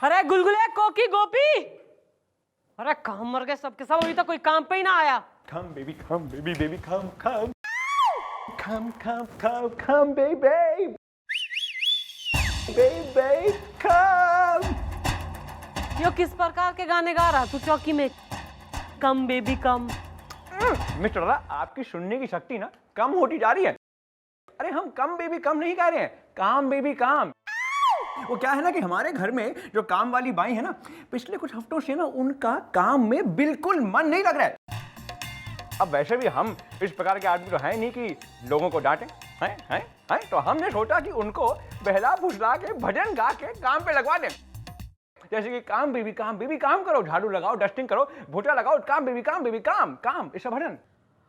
अरे गुलगुले कोकी गोपी, अरे काम मर गए सबके सब, अभी तक कोई काम पे ही ना आया। Come baby, come baby, baby, come, come. Come, come, come, come, baby. Baby, come. यो किस प्रकार के गाने गा रहा तू चौकी में? कम बेबी कम। मिस्टर रा, आपकी सुनने की शक्ति ना कम होती जा रही है। अरे हम कम बेबी कम नहीं कह रहे हैं, काम बेबी काम। वो क्या है ना कि हमारे घर में जो काम वाली बाई है ना, पिछले कुछ हफ्तों से ना उनका काम में बिल्कुल मन नहीं लग रहा है। अब वैसे भी हम इस प्रकार के आदमी तो हैं नहीं कि लोगों को डांटें, हैं तो हमने सोचा कि उनको बहला फुसला के भजन गा के काम पे लगवा दें। जैसे कि काम बेबी काम करो, झाड़ू लगाओ, डस्टिंग करो, पोछा लगाओ, काम बेबी काम काम, ऐसा भजन।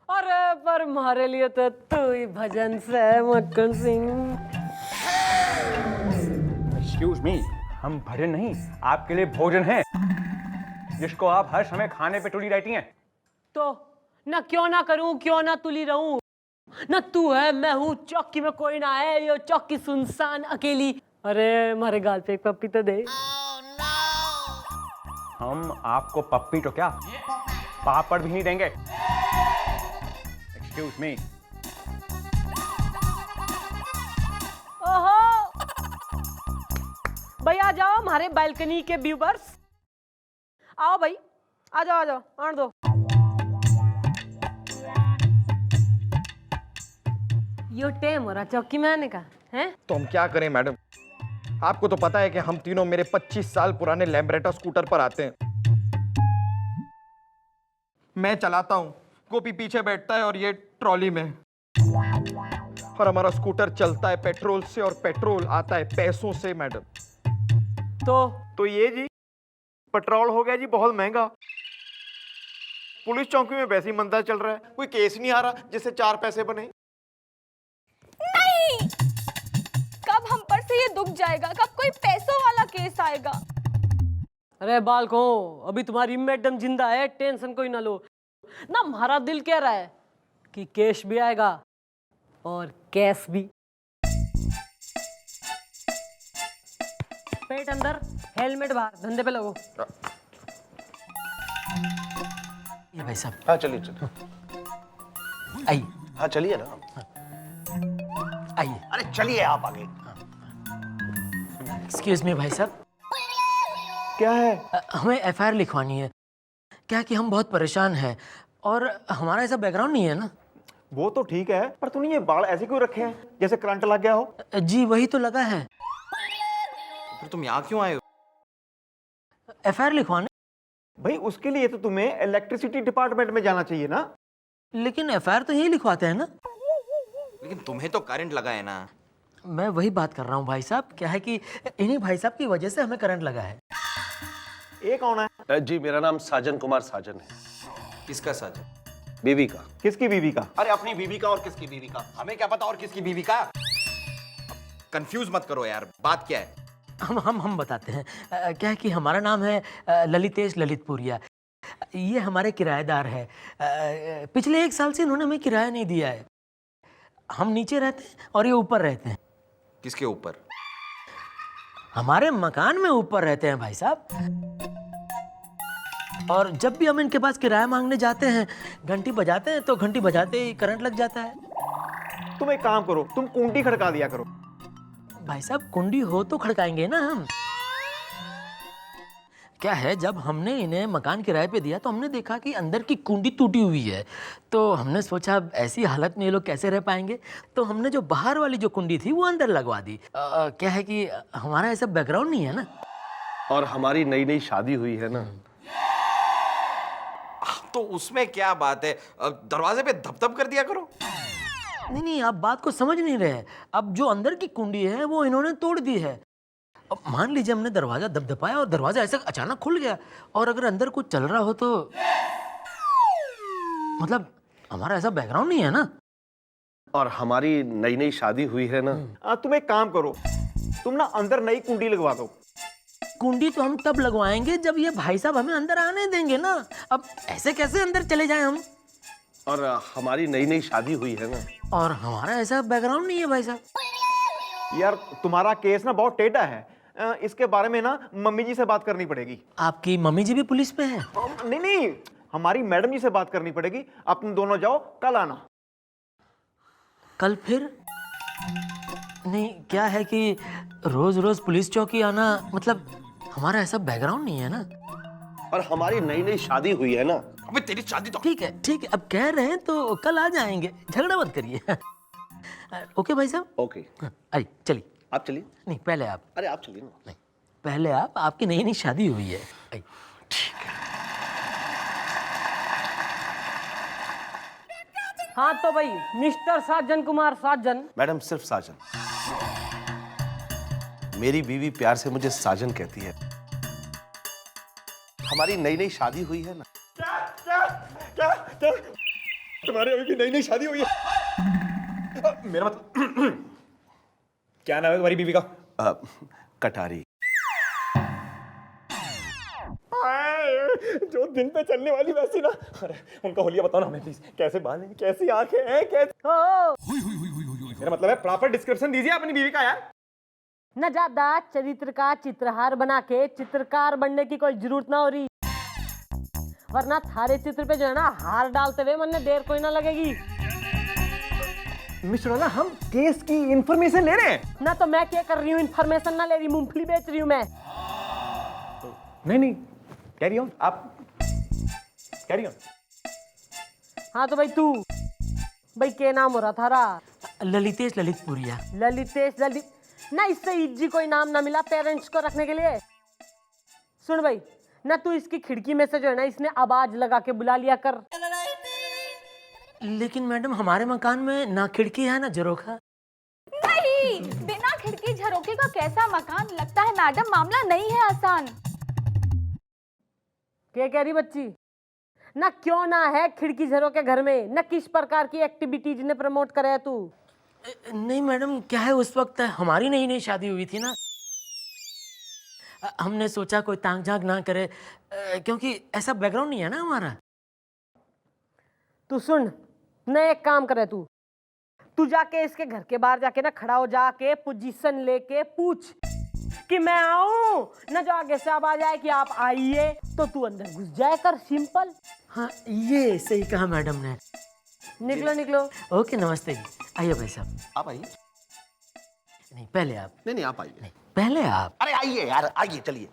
अरे पर हमारे लिए तो तू ही भजन से मक्खन सिंह। एक्सक्यूज मी, हम भजन नहीं, आपके लिए भोजन है, जिसको आप हर समय खाने पे तुली रहती हैं। तो ना क्यों ना करूं, क्यों ना तुली रहूं, ना तू है मैं हूँ, चौकी में कोई ना है, ये चौकी सुनसान अकेली। अरे हमारे गाल पे एक पप्पी तो दे। हम आपको पप्पी तो क्या पापड़ भी नहीं देंगे। Excuse me. ओहो भाई आ जाओ हमारे बालकनी के व्यूवर्स, आओ भाई, आ जाओ आने दो। यो टेम हो रहा चौकी में आने का है? तो हम क्या करें मैडम, आपको तो पता है कि हम तीनों मेरे 25 साल पुराने लैम्ब्रेटा स्कूटर पर आते हैं। मैं चलाता हूँ, गोपी पीछे बैठता है और ये ट्रॉली में, और हमारा स्कूटर चलता है पेट्रोल से और पेट्रोल आता है पैसों से मैडम। तो ये जी पेट्रोल हो गया जी बहुत महंगा। पुलिस चौकी में वैसे ही मंदा चल रहा है, कोई केस नहीं आ रहा जिससे 4 पैसे बने। नहीं, कब हम पर से ये दुख जाएगा, कब कोई पैसों वाला केस आएगा? अरे बालको, अभी तुम्हारी मैडम जिंदा है, टेंशन कोई ना लो ना। हमारा दिल कह रहा है कि कैश भी आएगा और कैश भी। पेट अंदर, हेलमेट बाहर, धंधे पे लगो। ये भाई साहब। हाँ चलिए चलिए। आइए। हाँ चलिए ना। आइए। अरे चलिए आप आगे। एक्सक्यूज मी भाई साहब। क्या है? हमें एफआईआर लिखवानी है। क्या है कि हम बहुत परेशान हैं और हमारा ऐसा बैकग्राउंड नहीं है ना। वो तो ठीक है, पर तूने ये बाल ऐसे क्यों रखे हैं जैसे करंट लग गया हो? जी वही तो लगा है। फिर तुम यहाँ क्यों आए हो? एफआईआर लिखवाने। भाई उसके लिए तो तुम्हें इलेक्ट्रिसिटी डिपार्टमेंट में जाना चाहिए ना। लेकिन एफआईआर तो यही लिखवाते हैं ना। लेकिन तुम्हें तो करंट लगा है ना। मैं वही बात कर रहा हूँ भाई साहब। क्या है कि इन्हीं भाई साहब की वजह से हमें करंट लगा है। ये कौन है? जी मेरा नाम साजन कुमार साजन है। किसका साजन? बीवी का। किसकी बीवी का? अरे अपनी बीवी का। और किसकी बीवी का? हमें क्या पता और किसकी बीवी का। कंफ्यूज मत करो यार, बात क्या है? हम बताते हैं। क्या है कि हमारा नाम है ललितेश ललितपुरिया। ये हमारे किराएदार है। पिछले 1 साल से इन्होंने हमें किराया नहीं दिया है। हम नीचे रहते हैं और ये ऊपर रहते हैं। किसके ऊपर? हमारे मकान में ऊपर रहते हैं भाई साहब। और जब भी हम इनके पास किराया मांगने जाते हैं, घंटी बजाते हैं तो घंटी बजाते ही करंट लग जाता है। तुम एक काम करो, तुम कुंडी खड़का दिया करो। भाई साहब कुंडी हो तो खड़काएंगे ना हम। क्या है, जब हमने इन्हें मकान किराए पे दिया तो हमने देखा कि अंदर की कुंडी टूटी हुई है। तो हमने सोचा ऐसी हालत में ये लोग कैसे रह पाएंगे, तो हमने जो बाहर वाली जो कुंडी थी वो अंदर लगवा दी। क्या है कि हमारा ऐसा बैकग्राउंड नहीं है ना। और हमारी नई नई शादी हुई है ना। तो उसमें क्या बात है, दरवाजे पे धप-धप कर दिया करो। नहीं, आप बात को समझ नहीं रहे। अब जो अंदर की कुंडी है वो इन्होंने तोड़ दी है। अब मान लीजिए हमने दरवाजा दबदबाया और दरवाजा ऐसे अचानक खुल गया, और अगर अंदर कुछ चल रहा हो तो मतलब हमारा ऐसा बैकग्राउंड नहीं है ना। और हमारी नई नई शादी हुई है ना। तुम एक काम करो, तुम ना अंदर नई कुंडी लगवा दो। कुंडी तो हम तब लगवाएंगे जब ये भाई साहब हमें अंदर आने देंगे ना। अब ऐसे कैसे अंदर चले जाएं हम। और हमारी नई नई शादी हुई है ना। और हमारा ऐसा बैकग्राउंड नहीं है भाई साहब। यार तुम्हारा केस ना बहुत टेढ़ा है। इसके बारे में ना मम्मी जी से बात करनी पड़ेगी। आपकी मम्मी जी भी पुलिस में है? नहीं नहीं, हमारी मैडम जी से बात करनी पड़ेगी। अब तुम दोनों जाओ, कल आना। कल फिर? नहीं, क्या है कि रोज रोज पुलिस चौकी आना, मतलब हमारा ऐसा बैकग्राउंड नहीं है ना। और हमारी नई नई शादी हुई है ना। अबे तेरी शादी तो ठीक है ठीक है, अब कह रहे हैं तो कल आ जाएंगे, झगड़ा मत करिए। ओके भाई साहब, ओके, आई चलिए। आप चलिए। नहीं, पहले आप। अरे आप चलिए ना। नहीं, पहले आप, आपकी नई नई शादी हुई है। आई। हाँ तो भाई मिस्टर साजन कुमार साजन। मैडम सिर्फ साजन। मेरी बीवी प्यार से मुझे साजन कहती है। हमारी नई नई शादी हुई है ना। क्या तुम्हारी अभी की नई नई शादी हुई है? मेरा मतलब क्या नाम है तुम्हारी बीवी का? कटारी। जो दिन पे चलने वाली वैसी ना। अरे उनका होलिया बताओ ना हमें प्लीज, कैसे बाल हैं, कैसी आंखें हैं, कैसे। मेरा मतलब है प्रॉपर डिस्क्रिप्शन दीजिए अपनी बीवी का यार। न ज्यादा चरित्र का चित्रहार बना के चित्रकार बनने की कोई जरूरत ना हो रही, वरना थारे चित्र पे जो है ना हार डालते हुए मन देर कोई ना लगेगी। मिस्टर वाला, हम केस की इंफॉर्मेशन ले रहे हैं। ना तो मैं क्या कर रही हूँ, इन्फॉर्मेशन ना ले रही, मूंगफली बेच रही हूँ मैं। नहीं, कैरी ऑन, आप कैरी ऑन। हाँ तो भाई तू, भाई क्या नाम हो रहा थारा? ललितेश ललितपुरिया। ललित ना, इससे इज्जी कोई नाम ना मिला पेरेंट्स को रखने के लिए। सुन भाई, ना तू इसकी खिड़की में से जो है ना इसने आवाज लगा के बुला लिया कर। लेकिन मैडम हमारे मकान में ना खिड़की है ना झरोखा। नहीं, बिना खिड़की झरोखे का कैसा मकान? लगता है मैडम मामला नहीं है आसान। क्या कह रही बच्ची? ना क्यों ना है खिड़की झरोखे घर में? ना किस प्रकार की एक्टिविटीज ने प्रमोट करे है तू? नहीं मैडम, क्या है उस वक्त हमारी नई नई शादी हुई थी ना, हमने सोचा कोई तांग झांक ना करे, क्योंकि ऐसा बैकग्राउंड नहीं है ना हमारा। तू सुन, न एक काम करे तू जाके इसके घर के बाहर जाके ना खड़ा हो, जाके पोजीशन लेके पूछ कि मैं आऊं ना, जो आगे से आवाज आए कि आप आइए तो तू अंदर घुस जाए कर, सिंपल। हाँ, ये सही कहा मैडम ने। निकलो निकलो। ओके, नमस्ते जी। आइए भाई साहब। आप आइए। नहीं, पहले आप। नहीं नहीं, आप आइए। नहीं, पहले आप। अरे आइए यार, आइए चलिए।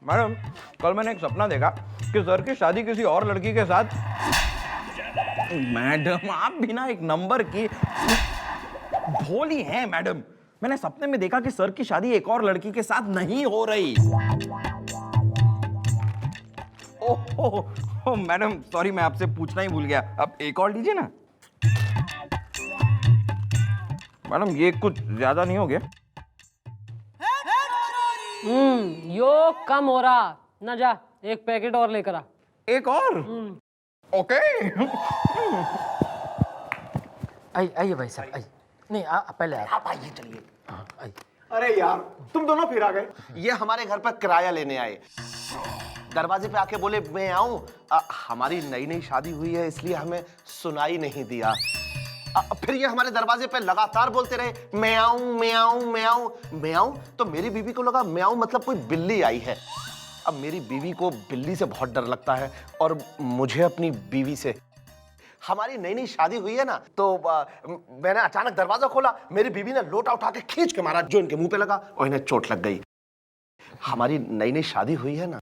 मैडम, कल मैंने एक सपना देखा कि सर की शादी किसी और लड़की के साथ। मैडम आप भी ना एक नंबर की भोली हैं मैडम। मैंने सपने में देखा कि सर की शादी एक और लड़की के साथ नहीं हो रही। ओह मैडम, सॉरी, मैं आपसे पूछना ही भूल गया। अब एक और लीजिए ना। मैडम ये कुछ ज्यादा नहीं हो गया? यो कम हो रहा ना, जा एक पैकेट और लेकर आ। एक और? ओके। आइए भाई साहब, आइए। नहीं, पहले आप आइए चलिए। हाँ, आइए। अरे यार, तुम दोनों फिर आ गए। ये हमारे घर पर किराया लेने आए। दरवाजे पे आके बोले मैं आऊं। हमारी नई नई शादी हुई है इसलिए हमें सुनाई नहीं दिया। फिर ये हमारे दरवाजे पे लगातार बोलते रहे मैं आऊं मैं आऊं मैं आऊं मैं आऊं। तो मेरी बीवी को लगा मैं आऊं मतलब कोई बिल्ली आई है। अब मेरी बीवी को बिल्ली से बहुत डर लगता है और मुझे अपनी बीवी से। हमारी नई नई शादी हुई है ना, तो मैंने अचानक दरवाजा खोला, मेरी बीवी ने लोटा उठा के खींच के मारा जो इनके मुंह पे लगा और इन्हें चोट लग गई। हमारी नई नई शादी हुई है ना।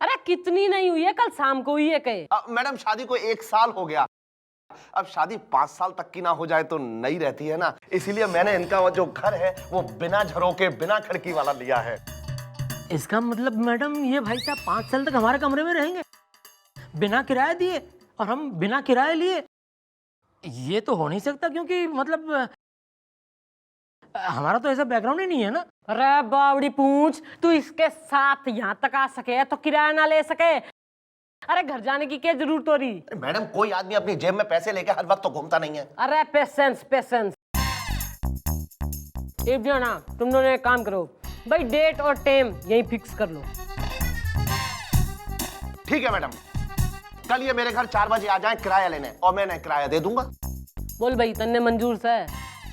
अरे कितनी नहीं हुई है, कल शाम को हुई है कहे। मैडम शादी को 1 साल हो गया। अब शादी 5 साल तक की ना हो जाए तो नई रहती है ना, इसीलिए मैंने इनका जो घर है वो बिना झरोके बिना खिड़की वाला लिया है। इसका मतलब मैडम ये भाई साहब 5 साल तक हमारे कमरे में रहेंगे बिना किराया दिए और हम बिना किराए लिए? ये तो हो नहीं सकता, क्योंकि मतलब हमारा तो ऐसा बैकग्राउंड ही नहीं है ना। अरे बावड़ी पूछ, तू इसके साथ यहाँ तक आ सके तो किराया ना ले सके? अरे घर जाने की क्या जरूरत हो रही? मैडम कोई आदमी अपनी जेब में पैसे लेके हर वक्त तो घूमता नहीं है। अरे पेशेंस पेशेंस। एक जो ना तुम दोनों एक काम करो भाई, डेट और टाइम यही फिक्स कर लो। ठीक है मैडम, कल ये मेरे घर 4 बजे आ जाए किराया लेने और मैं इन्हें किराया दे दूंगा। बोल भाई, तन्ने मंजूर सा है?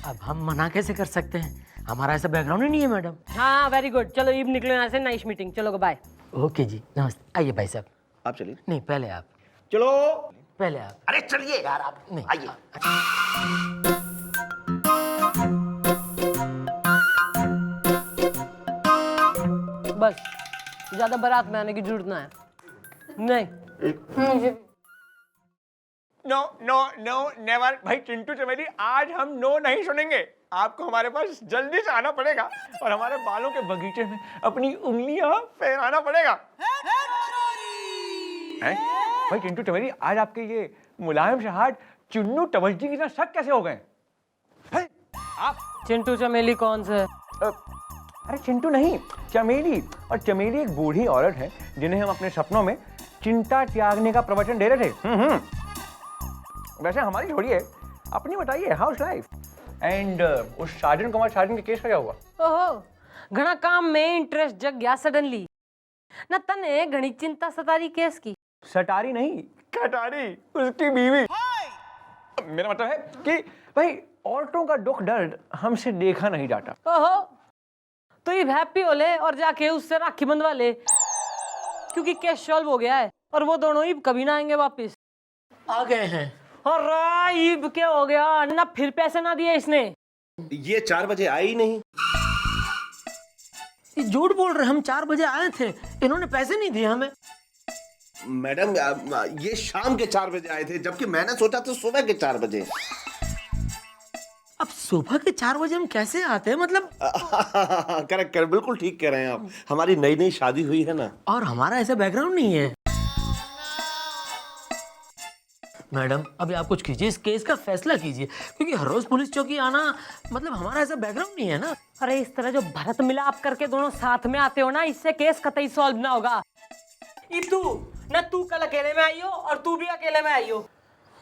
अब हम मना कैसे कर सकते हैं, हमारा ऐसा बैकग्राउंड ही नहीं है मैडम। हाँ वेरी गुड, चलो ईब निकलो यहाँ से, नाइस मीटिंग, चलो बाय। ओके जी, नमस्ते। आइए भाई साहब। आप चलिए। नहीं पहले आप, चलो। पहले आप। अरे चलिए यार आप, नहीं। आइए। बस, ज्यादा बारात में आने की जरूरत ना है। नहीं नो नो नो नेवर। भाई चिंटू चमेली, आज हम नो नहीं सुनेंगे। आपको हमारे पास जल्दी से आना पड़ेगा और हमारे बालों के बगीचे में अपनी उंगलियां फहराना पड़ेगा। भाई चिंटू चमेली, आज आपके ये मुलायम से हाथ चुन्नू टवलजी की तरह सख्त कैसे हो गए? आप चिंटू चमेली कौन से? अरे चिंटू नहीं, चमेली। और चमेली एक बूढ़ी औरत है जिन्हें हम अपने सपनों में चिंता त्यागने का प्रवचन दे रहे थे। वैसे हमारी छोड़िए, अपनी बताइए, हाउस लाइफ एंड उस साजन कुमार साजन के केस का क्या हुआ? ओहो, घना काम में इंटरेस्ट जग गया सडनली ना, तने घनी चिंता सतारी केस की। सटारी नहीं, कटारी, उसकी बीवी। मेरा मतलब है कि भाई औरतों का दुख दर्द हमसे देखा नहीं जाता। ओहो, तो ये हैप्पी हो ले और जाके उससे राखी बंधवा ले, क्योंकि केस सॉल्व हो गया है और वो दोनों ही कभी ना आएंगे वापस। आ गए हैं। और ईब क्या हो गया ना, फिर पैसे ना दिए इसने। ये 4 बजे आई नहीं। ये झूठ बोल रहे, हम 4 बजे आए थे, इन्होंने पैसे नहीं दिए हमें। मैडम ये शाम के 4 बजे आए थे, जबकि मैंने सोचा था सुबह के 4 बजे। अब सुबह के 4 बजे हम कैसे आते हैं, मतलब? करेक्ट, बिल्कुल ठीक कह रहे हैं आप। हमारी नई नई शादी हुई है ना। और हमारा ऐसा बैकग्राउंड नहीं है। मैडम अभी आप कुछ कीजिए, इस केस का फैसला कीजिए, क्योंकि हर रोज पुलिस चौकी आना, मतलब हमारा ऐसा बैकग्राउंड नहीं है ना। अरे इस तरह जो भरत मिलाप करके दोनों साथ में आते हो ना, इससे केस कतई सॉल्व ना होगा। तू ना, तू कल अकेले में आई हो और तू भी अकेले में आई हो।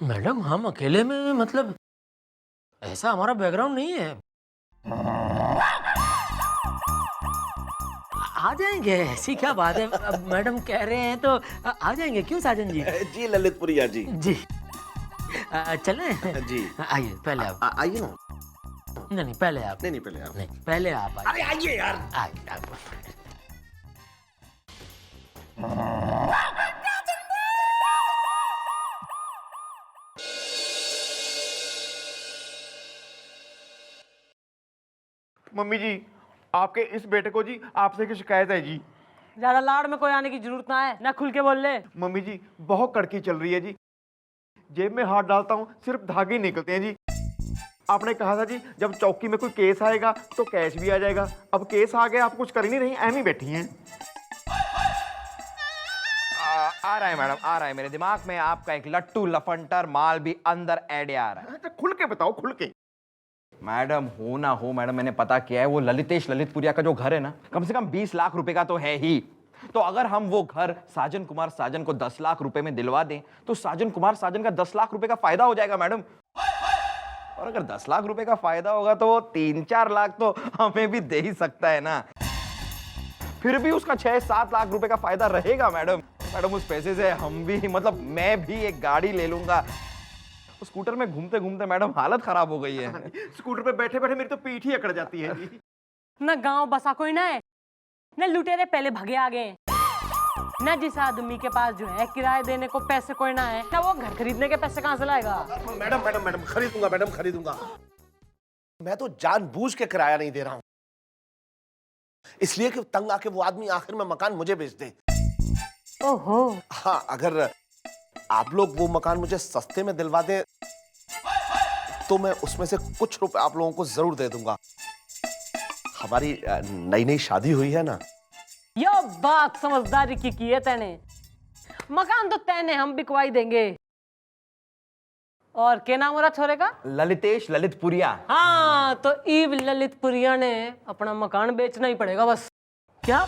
मैडम हम अकेले में, मतलब ऐसा हमारा बैकग्राउंड नहीं है। आ जाएंगे, ऐसी क्या बात है। अब मैडम कह रहे हैं तो आ जाएंगे। क्यों साजन जी? जी ललितपुरिया जी। जी चले जी। आइए, पहले आप। आइए ना। नहीं पहले आप। नहीं पहले आप। नहीं पहले आप आइए। अरे आइए यार। आइए आप। मम्मी जी, आपके इस बेटे को जी आपसे की शिकायत है जी। ज्यादा लाड़ में कोई आने की जरूरत ना है, ना खुल के बोल ले। मम्मी जी बहुत कड़की चल रही है जी, जेब में हाथ डालता हूँ सिर्फ धागे निकलते हैं जी। आपने कहा था जी जब चौकी में कोई केस आएगा तो कैश भी आ जाएगा। अब केस आ गया, आप कुछ कर ही नहीं रही, ऐम ही बैठी हैं। आ रहा है मैडम, आ रहा है। मेरे दिमाग में आपका एक लट्टू लफंटर माल भी अंदर ऐड आ रहा है। तो खुल के बताओ, खुल के। मैडम हो ना हो, मैडम मैंने पता किया है, वो ललितेश ललितपुरिया का जो घर है ना, कम से कम 20 लाख रुपए का तो है ही। तो अगर हम वो घर साजन कुमार साजन को 10 लाख रुपए में दिलवा दें तो साजन कुमार साजन का 10 लाख रुपए का फायदा हो जाएगा मैडम। और अगर 10 लाख रुपए का फायदा होगा तो 3-4 लाख तो हमें भी दे ही सकता है ना। फिर भी उसका 6-7 लाख रुपए का फायदा रहेगा मैडम। मैडम उस पैसे से हम भी, मतलब मैं भी एक गाड़ी ले लूंगा। स्कूटर में घूमते घूमते मैडम हालत खराब हो गई है। स्कूटर पे बैठे बैठे मेरी तो पीठ ही अकड़ जाती है जी। ना गांव बसा कोई ना है, ना लुटेरे पहले भगे आ गए, ना जिस आदमी के पास जो है किराए देने को पैसे कोई ना है, ना वो घर खरीदने के पैसे कहां से लाएगा। मैडम मैडम मैडम खरीदूंगा, मैडम खरीदूंगा। मैं तो जानबूझ के किराया नहीं दे रहा हूं, इसलिए कि तंग आके वो आदमी आखिर में मकान मुझे बेच दे। ओहो। हाँ, अगर आप लोग वो मकान मुझे सस्ते में दिलवा दे तो मैं उसमें से कुछ रुपए आप लोगों को जरूर दे दूंगा। हमारी नई नई शादी हुई है ना। यो बात समझदारी की है तैने। मकान तो तैने हम बिकवाई देंगे। और क्या नाम हो रहा छोरे का? ललितेश ललितपुरिया। हाँ, तो ईव ललितपुरिया ने अपना मकान बेचना ही पड़ेगा बस। क्या?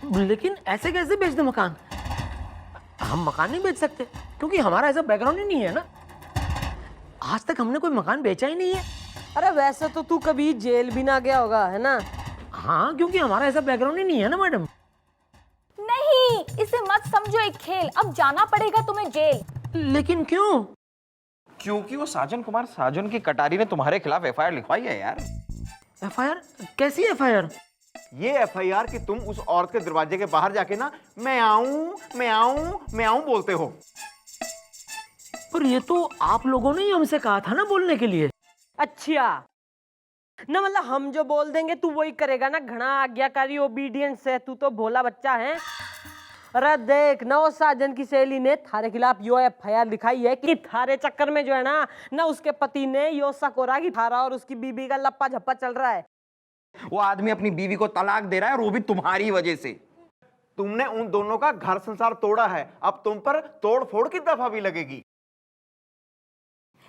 लेकिन ऐसे कैसे बेच दे मकान? हम मकान नहीं बेच सकते क्योंकि हमारा ऐसा बैकग्राउंड ही नहीं है ना। आज तक हमने कोई मकान बेचा ही नहीं है। अरे वैसे तो तू कभी जेल भी ना गया होगा, है ना? हाँ, क्योंकि हमारा ऐसा बैकग्राउंड ही नहीं है ना मैडम। नहीं, नहीं, इसे मत समझो एक खेल। अब जाना पड़ेगा तुम्हें जेल। लेकिन क्यों? क्योंकि वो साजन कुमार साजन की कटारी ने तुम्हारे खिलाफ एफआईआर लिखवाई है यार। एफआईआर? कैसी एफआईआर? ये एफआईआर कि तुम उस औरत के दरवाजे के बाहर जाके ना मैं आऊं मैं आऊं मैं आऊं बोलते हो। पर ये तो आप लोगों ने ही हमसे कहा था ना बोलने के लिए। अच्छा ना, मतलब हम जो बोल देंगे तू वही करेगा ना। घना आज्ञाकारी ओबीडियंस है, तू तो भोला बच्चा है। अरे देख ना, वो साजन की सहेली ने थारे खिलाफ यो एफआईआर लिखाई है कि थारे चक्कर में जो है ना उसके पति ने यो सकोरा की थारा और उसकी बीबी का लप्पा झप्पा चल रहा है। वो आदमी अपनी बीवी को तलाक दे रहा है और वो भी तुम्हारी वजह से। तुमने उन दोनों का घर संसार तोड़ा है, अब तुम पर तोड़ फोड़ की दफा भी लगेगी।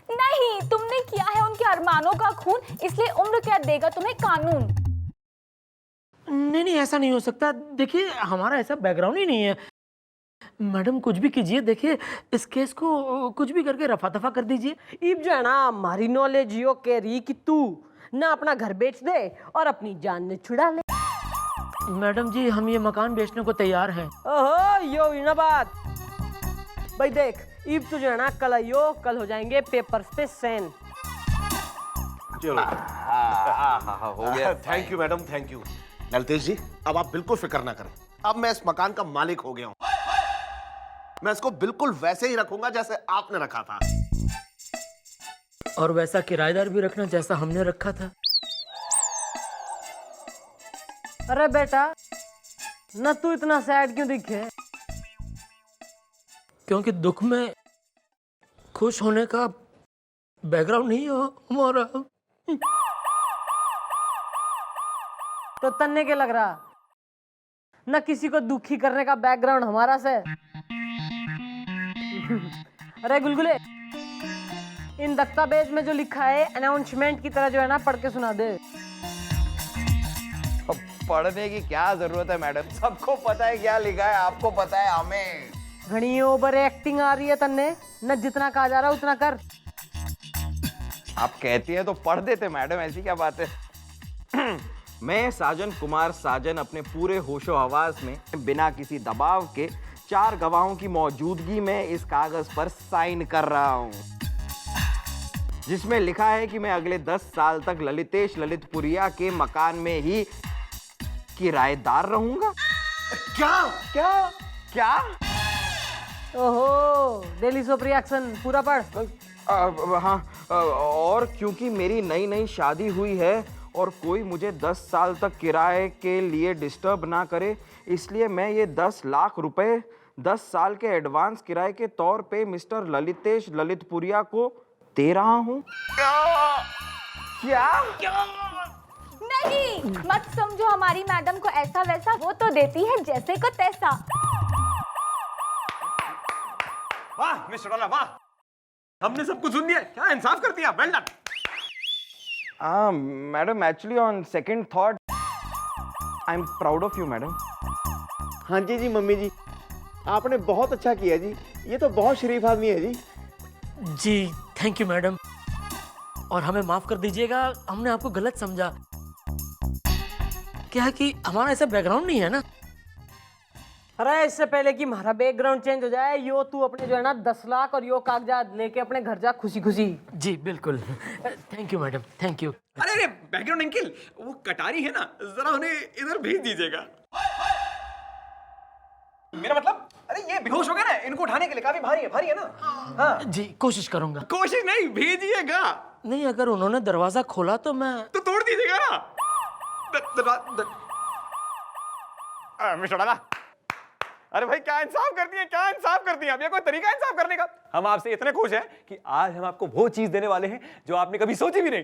नहीं, तुमने किया है उनके अरमानों का खून, इसलिए उम्र कैद देगा तुम्हें कानून। नहीं नहीं, ऐसा नहीं हो सकता। देखिए हमारा ऐसा बैकग्राउंड ही नहीं है। मैडम कुछ भी कीजिए, देखिए इस केस को कुछ भी करके रफा दफा कर दीजिए। इब जो है ना हमारी नॉलेज यो कह रही कि तू ना अपना घर बेच दे और अपनी जान ने छुड़ा ले। मैडम जी हम ये मकान बेचने को तैयार हैं। ओहो यो ही ना बात। भाई देख, इब तो जो है ना कल आइयो, कल हो जाएंगे पेपर्स पे साइन। चलो हो गया। Thank you madam, thank you. Lalitesh ji, अब आप बिल्कुल फिक्र ना करें। अब मैं इस मकान का मालिक हो गया हूं। मैं इसको बिल्कुल वैसे ही रखूंगा जैसे आपने रखा था। और वैसा किराएदार भी रखना जैसा हमने रखा था। अरे बेटा ना, तू इतना सैड क्यों दिखे? क्योंकि दुख में खुश होने का बैकग्राउंड नहीं हो हमारा। तो तन्ने के लग रहा ना किसी को दुखी करने का बैकग्राउंड हमारा से। अरे गुलगुले, इन दस्तावेज में जो लिखा है अनाउंसमेंट की तरह जो है ना पढ़ के सुना दे। अब पढ़ने की क्या जरूरत है मैडम, सबको पता है क्या लिखा है, आपको पता है हमें। घनी ओवर एक्टिंग आ रही है तन्ने, न जितना कहा जा रहा उतना कर। आप कहती है तो पढ़ देते मैडम, ऐसी क्या बात है। मैं साजन कुमार साजन अपने पूरे होशो हवास में बिना किसी दबाव के 4 गवाहों की मौजूदगी में इस कागज पर साइन कर रहा हूं, जिसमें लिखा है कि मैं अगले 10 साल तक ललितेश ललितपुरिया के मकान में ही किराएदार रहूंगा। क्या क्या क्या? ओहो, डेली सोप रिएक्शन पूरा पढ़। हाँ, और क्योंकि मेरी नई नई शादी हुई है और कोई मुझे 10 साल तक किराए के लिए डिस्टर्ब ना करे, इसलिए मैं ये 10 लाख रुपए 10 साल के एडवांस किराए के तौर पे मिस्टर ललितेश ललितपुरिया को दे रहा हूँ। क्या? नहीं, मत समझो हमारी मैडम को ऐसा वैसा, वो तो देती है जैसे को तैसा। वाह मिस्टर डॉला, वाह, हमने सब कुछ सुन दिया। क्या इंसाफ कर दिया, well done. Madam actually on second thought I am proud of you madam. हाँ जी जी मम्मी जी, आपने बहुत अच्छा किया जी, ये तो बहुत शरीफ आदमी है जी। जी थैंक यू मैडम, और हमें माफ कर दीजिएगा, हमने आपको गलत समझा। क्या है कि हमारा ऐसा बैकग्राउंड नहीं है ना। अरे इससे पहले कि हमारा बैकग्राउंड चेंज हो जाए, यो तू अपने जो है ना 10 लाख और यो कागजात लेके अपने घर जा खुशी खुशी। जी बिल्कुल, thank you madam, thank you. अरे अरे बैकग्राउंड अंकिल, वो कटारी है ना, जरा उन्हें इधर भेज दीजिएगा। मेरा मतलब, अरे ये बेहोश हो गए ना, इनको उठाने के लिए काफी भारी है ना। हाँ जी कोशिश करूंगा। कोशिश नहीं, भेजिएगा। नहीं, अगर उन्होंने दरवाजा खोला तो मैं तो तोड़ दीजिएगा ना। मिस्टर डाला, अरे भाई क्या इंसाफ कर दिया, क्या इंसाफ कर दिया। अब ये कोई तरीका इंसाफ करने का? हम आपसे इतने खुश हैं कि आज हम आपको वो चीज देने वाले हैं जो आपने कभी सोची भी नहीं।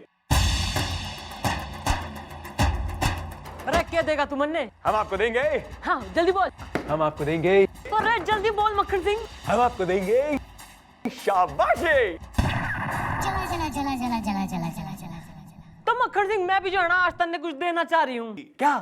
अरे क्या देगा तू मन्ने? हम आपको देंगे, हाँ जल्दी बोल। हम आपको देंगे, अरे जल्दी बोल मक्खन सिंह। हम आपको देंगे शाबाशी। चला चला चला चला चला चला चला चला चला। तो मक्खन सिंह, मैं भी जो है ना आज तन्ने कुछ देना चाह रही हूँ। क्या?